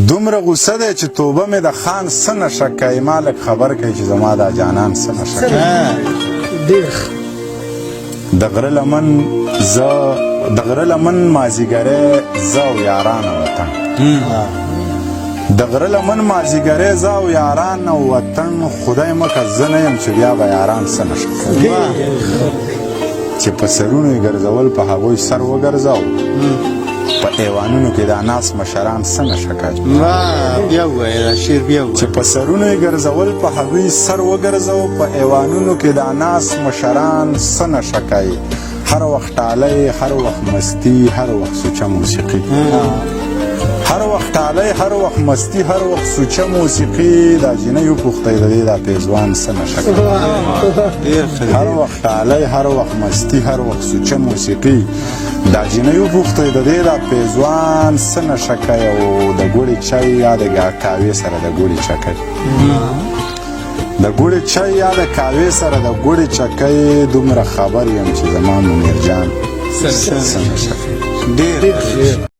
دومره غوسه دی چې توبه مې د خان څه نشه کوي ما لږ خبر کوي چې زما دا جانان څه نشه کوي د غره لمن مازیګری زه او یاران وطن د غره لمن مازیګری زه او یاران وطن خدای مکه زه نه یم چې بیا به یاران څه نشه کوي چې په سرونو یې ګرځول په هغوی سر وګرځاو په ایوانونو کې د اناس مشران څه نشه کوي چې په سرونو یې ګرځول په هغوی سر وګرځاو په ایوانونو کې د اناس مشران څه نشه کوي هر وخت ټالی هر وخت مستی هر وخت سوچه موسیقي هر وخت ټالی هر وخت مستی هر وخت سوچه موسیقي دا جینۍ وپوښتئ د دې دا پیزوان څه نشه کوي هر وخت ټالی هر وخت مستی هر وخت سوچه موسیقي دا جینۍ وپوښتئ د دې دا پیزوان څه نشه کوي او د ګوړې چای یا د کاوې سره د ګوړې چکۍ د ګوړې چای یا د کاوې سره د ګوړې چکۍ دومره خبر یم چې زما منیر جان څه نشه کوي